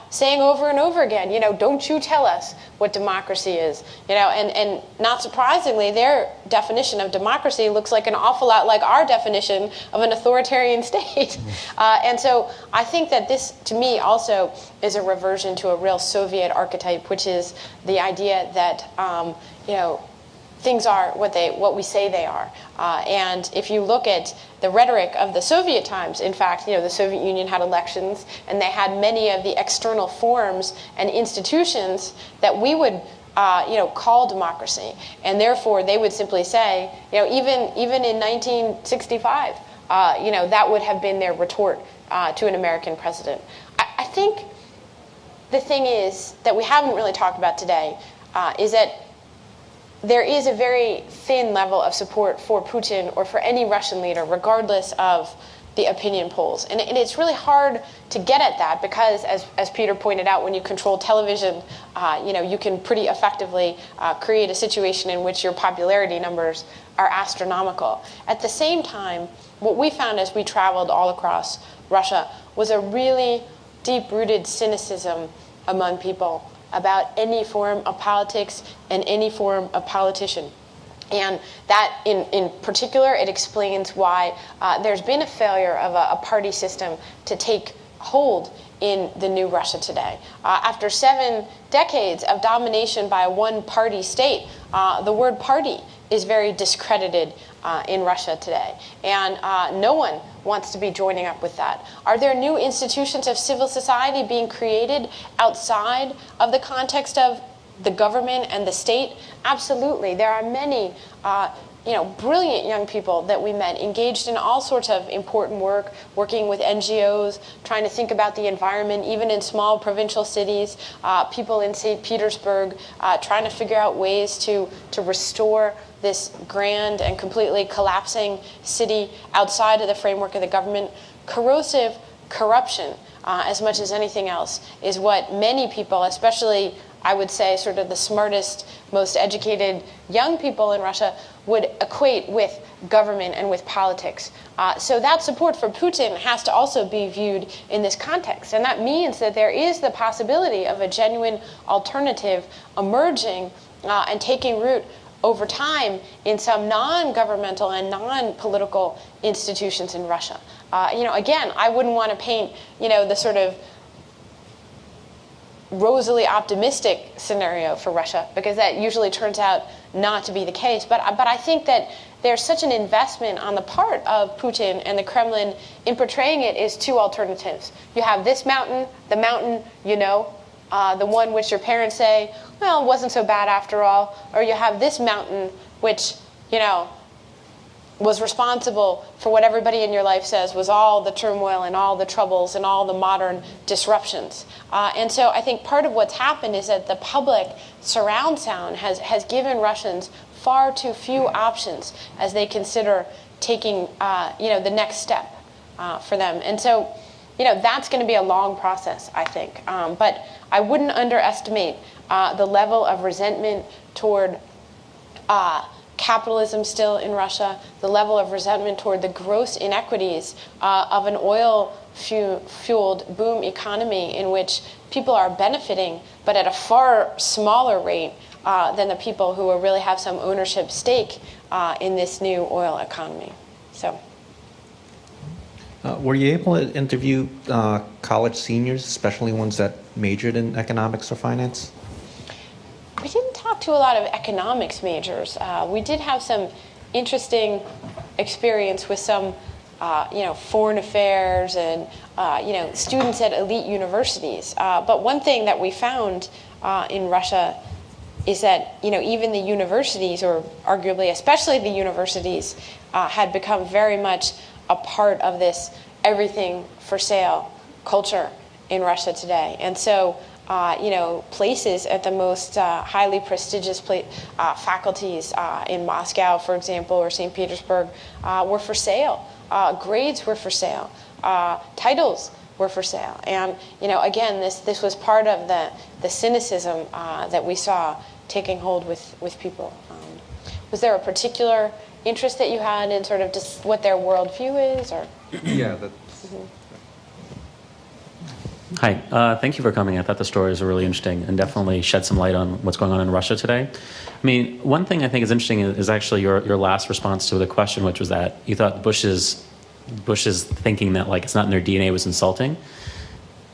saying over and over again, don't you tell us what democracy is. And not surprisingly, their definition of democracy looks like an awful lot like our definition of an authoritarian state. And so I think that this, to me, also is a reversion to a real Soviet archetype, which is the idea that things are what we say they are. And if you look at the rhetoric of the Soviet times, in fact, the Soviet Union had elections, and they had many of the external forms and institutions that we would call democracy. And therefore, they would simply say, even in 1965, that would have been their retort to an American president. I think the thing is that we haven't really talked about today is that there is a very thin level of support for Putin or for any Russian leader, regardless of the opinion polls. And it's really hard to get at that because, as Peter pointed out, when you control television, you can pretty effectively create a situation in which your popularity numbers are astronomical. At the same time, what we found as we traveled all across Russia was a really deep-rooted cynicism among people about any form of politics and any form of politician. And that, in particular, it explains why there's been a failure of a party system to take hold in the new Russia today. After 7 decades of domination by a one-party state, the word party is very discredited in Russia today. And no one wants to be joining up with that. Are there new institutions of civil society being created outside of the context of the government and the state? Absolutely. There are many brilliant young people that we met, engaged in all sorts of important work, working with NGOs, trying to think about the environment, even in small provincial cities, people in St. Petersburg trying to figure out ways to restore this grand and completely collapsing city outside of the framework of the government. Corrosive corruption, as much as anything else, is what many people, especially I would say sort of the smartest, most educated young people in Russia, would equate with government and with politics. So that support for Putin has to also be viewed in this context. And that means that there is the possibility of a genuine alternative emerging and taking root over time in some non-governmental and non-political institutions in Russia. Again, I wouldn't want to paint, the sort of rosily optimistic scenario for Russia, because that usually turns out not to be the case. But I think that there's such an investment on the part of Putin and the Kremlin in portraying it as two alternatives. You have this mountain, the mountain the one which your parents say, well, it wasn't so bad after all, or you have this mountain which, was responsible for what everybody in your life says was all the turmoil and all the troubles and all the modern disruptions. And so I think part of what's happened is that the public surround sound has given Russians far too few options as they consider taking, the next step for them. And so, that's going to be a long process, I think. But I wouldn't underestimate the level of resentment toward capitalism still in Russia, the level of resentment toward the gross inequities of an oil-fueled boom economy in which people are benefiting, but at a far smaller rate than the people who will really have some ownership stake in this new oil economy. So, were you able to interview college seniors, especially ones that majored in economics or finance? We didn't talk to a lot of economics majors. We did have some interesting experience with some, foreign affairs and, students at elite universities. But one thing that we found in Russia is that, even the universities, or arguably especially the universities, had become very much a part of this everything for sale culture in Russia today. And so, places at the most highly prestigious faculties in Moscow, for example, or St. Petersburg, were for sale. Grades were for sale. Titles were for sale. And, again, this was part of the cynicism that we saw taking hold with people. Was there a particular interest that you had in sort of just what their worldview is? Or? Yeah, that's... Mm-hmm. Hi, thank you for coming. I thought the stories were really interesting and definitely shed some light on what's going on in Russia today. I mean, one thing I think is interesting is actually your last response to the question, which was that you thought Bush's thinking that it's not in their DNA was insulting.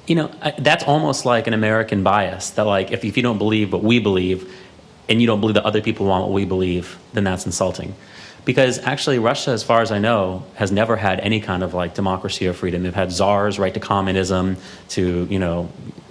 That's almost like an American bias that if you don't believe what we believe and you don't believe that other people want what we believe, then that's insulting. Because actually Russia, as far as I know, has never had any kind of democracy or freedom. They've had czars, right to communism, to,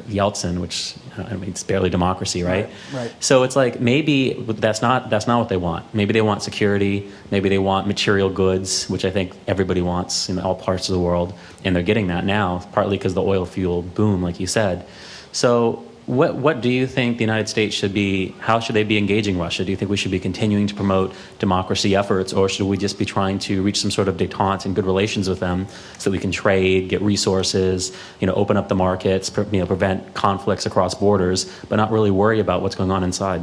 Yeltsin, which, it's barely democracy, right? Right. So it's maybe that's not what they want. Maybe they want security, maybe they want material goods, which I think everybody wants in all parts of the world, and they're getting that now, partly because the oil fuel boom, like you said. So what do you think the United States should be, how should they be engaging Russia? Do you think we should be continuing to promote democracy efforts, or should we just be trying to reach some sort of détente and good relations with them so that we can trade, get resources, open up the markets, prevent conflicts across borders, but not really worry about what's going on inside?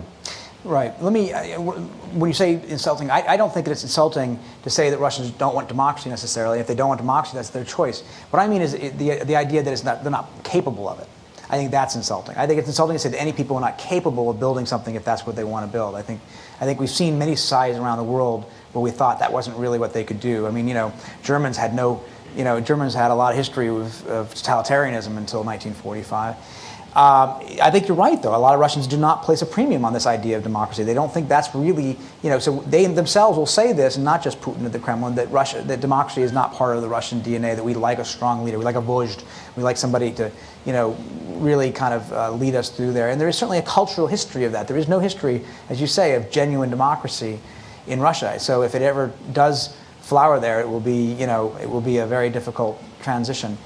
Right. When you say insulting, I don't think that it's insulting to say that Russians don't want democracy necessarily. If they don't want democracy, that's their choice. What I mean is the idea that they're not capable of it. I think that's insulting. I think it's insulting to say that any people are not capable of building something if that's what they want to build. I think we've seen many societies around the world where we thought that wasn't really what they could do. I mean, Germans had a lot of history of totalitarianism until 1945. I think you're right, though. A lot of Russians do not place a premium on this idea of democracy. They don't think that's really, so they themselves will say this, and not just Putin at the Kremlin, that democracy is not part of the Russian DNA, that we like a strong leader, we like a vozhd, we like somebody to, really kind of lead us through there. And there is certainly a cultural history of that. There is no history, as you say, of genuine democracy in Russia. So if it ever does flower there, it will be, it will be a very difficult transition.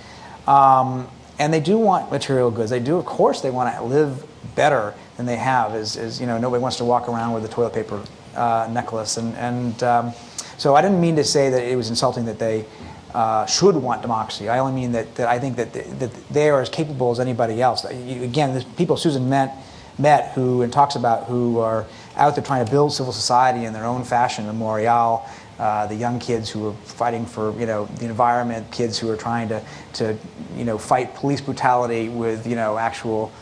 And they do want material goods. They do, of course, they want to live better than they have. As nobody wants to walk around with a toilet paper necklace. So I didn't mean to say that it was insulting that they should want democracy. I only mean that I think that they are as capable as anybody else. Again, the people Susan met who and talks about who are out there trying to build civil society in their own fashion. Memorial, the young kids who are fighting for the environment, kids who are trying to fight police brutality with actual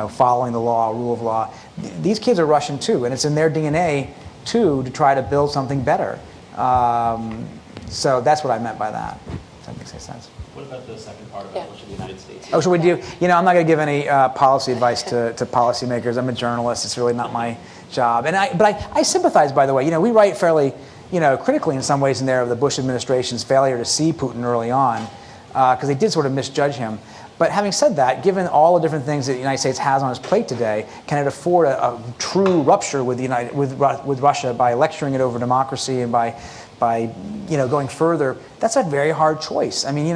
following the law, rule of law. These kids are Russian too, and it's in their DNA too to try to build something better. So that's what I meant by that. If that makes any sense. What about the second part about what should the United States? Oh, should we do? I'm not going to give any policy advice to policymakers. I'm a journalist. It's really not my job. But I sympathize, by the way. We write fairly, critically in some ways in there of the Bush administration's failure to see Putin early on, because they did sort of misjudge him. But having said that, given all the different things that the United States has on its plate today, can it afford a true rupture with with Russia by lecturing it over democracy and by going further? That's a very hard choice. I mean,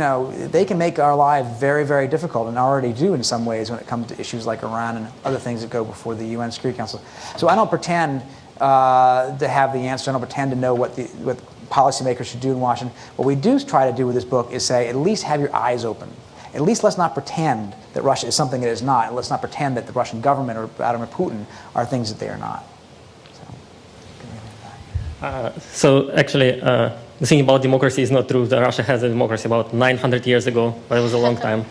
they can make our lives very, very difficult, and already do in some ways when it comes to issues like Iran and other things that go before the UN Security Council. So I don't pretend to have the answer. I don't pretend to know what policymakers should do in Washington. What we do try to do with this book is say, at least have your eyes open. At least let's not pretend that Russia is something it is not. And let's not pretend that the Russian government or Vladimir Putin are things that they are not. So actually, the thing about democracy is not true. That Russia has a democracy about 900 years ago. But it was a long time.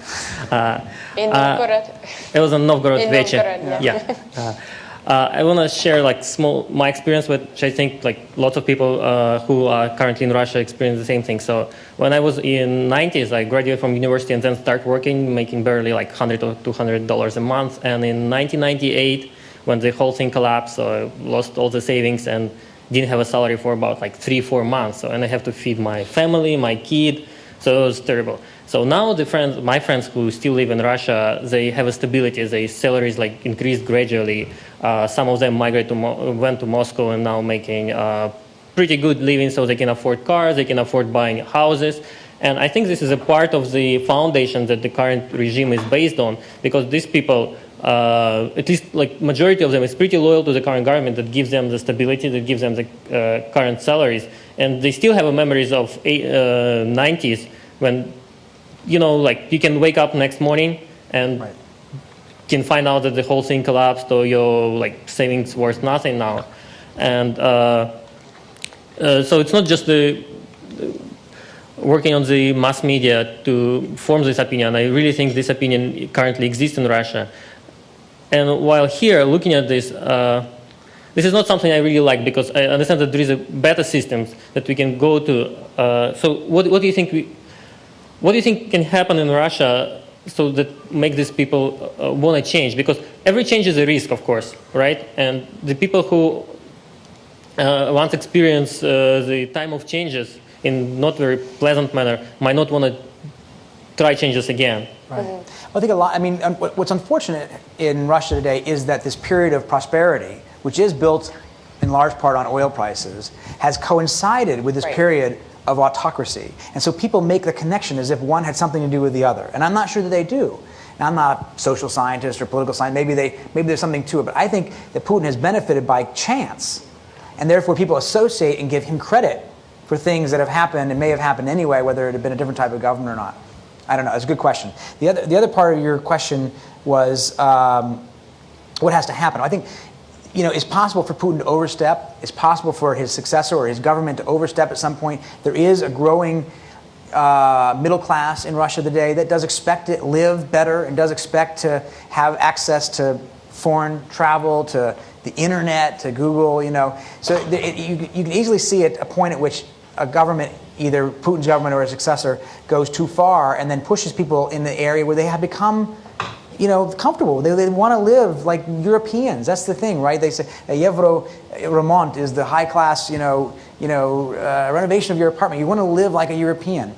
In Novgorod. It was in Novgorod. In Novgorod, yeah. I want to share my experience, which I think lots of people who are currently in Russia experience the same thing. So when I was in 90s, I graduated from university and then started working, making barely $100 or $200 a month. And in 1998, when the whole thing collapsed, so I lost all the savings and didn't have a salary for about 3-4 months. And I have to feed my family, my kid. So it was terrible. So now my friends who still live in Russia, they have a stability. Their salaries increased gradually. Some of them went to Moscow and now making pretty good living, so they can afford cars, they can afford buying houses. And I think this is a part of the foundation that the current regime is based on, because these people, at least majority of them, is pretty loyal to the current government that gives them the stability, that gives them the current salaries. And they still have memories of 90s when you can wake up next morning and can find out that the whole thing collapsed or your savings worth nothing now. And so it's not just working on the mass media to form this opinion. I really think this opinion currently exists in Russia. And while here, looking at this, this is not something I really like, because I understand that there is a better systems that we can go to. So what do you think what do you think can happen in Russia so that make these people want to change? Because every change is a risk, of course, right? And the people who once experience the time of changes in not very pleasant manner might not want to try changes again. Right. Well, I think a lot. I mean, what's unfortunate in Russia today is that this period of prosperity, which is built in large part on oil prices, has coincided with this period of autocracy. And so people make the connection as if one had something to do with the other. And I'm not sure that they do. Now, I'm not a social scientist or political scientist. Maybe there's something to it. But I think that Putin has benefited by chance. And therefore people associate and give him credit for things that have happened and may have happened anyway, whether it had been a different type of government or not. I don't know. It's a good question. The other part of your question was what has to happen. I think it's possible for Putin to overstep. It's possible for his successor or his government to overstep at some point. There is a growing middle class in Russia today that does expect to live better and does expect to have access to foreign travel, to the internet, to Google. So you can easily see at a point at which a government, either Putin's government or a successor, goes too far and then pushes people in the area where they have become comfortable. They want to live like Europeans. That's the thing, right? They say Euro remont is the high class, renovation of your apartment. You want to live like a European.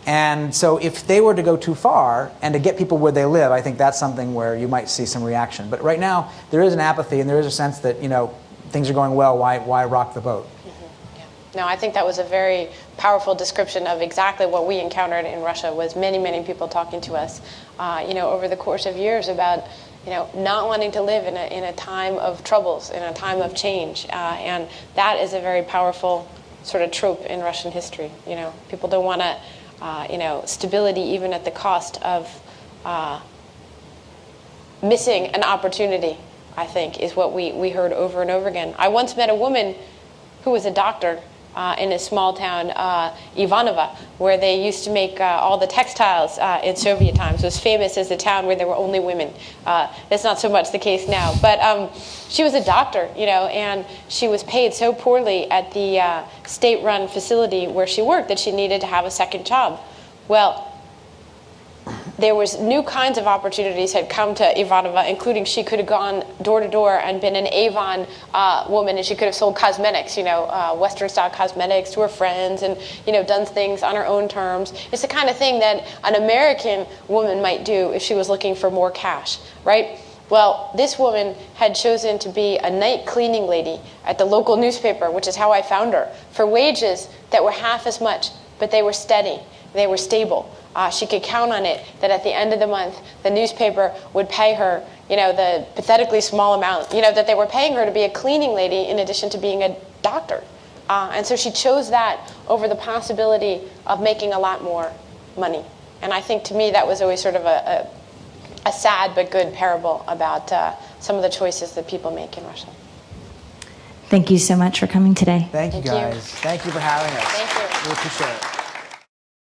And so if they were to go too far and to get people where they live, I think that's something where you might see some reaction. But right now, there is an apathy and there is a sense that, things are going well. Why rock the boat? No, I think that was a very powerful description of exactly what we encountered in Russia. Was many, many people talking to us, over the course of years about, not wanting to live in a time of troubles, in a time of change, and that is a very powerful sort of trope in Russian history. People don't want to, stability even at the cost of missing an opportunity. I think is what we heard over and over again. I once met a woman who was a doctor in a small town, Ivanovo, where they used to make all the textiles in Soviet times. It was famous as a town where there were only women. That's not so much the case now. But she was a doctor, and she was paid so poorly at the state-run facility where she worked that she needed to have a second job. Well, there was new kinds of opportunities had come to Ivanova, including she could have gone door to door and been an Avon woman, and she could have sold cosmetics, Western-style cosmetics to her friends, and done things on her own terms. It's the kind of thing that an American woman might do if she was looking for more cash, right? Well, this woman had chosen to be a night cleaning lady at the local newspaper, which is how I found her, for wages that were half as much, but they were steady, they were stable. She could count on it that at the end of the month, the newspaper would pay her, the pathetically small amount, that they were paying her to be a cleaning lady in addition to being a doctor. And so she chose that over the possibility of making a lot more money. And I think to me that was always sort of a sad but good parable about some of the choices that people make in Russia. Thank you so much for coming today. Thank you, guys. Thank you for having us. Thank you. We appreciate it.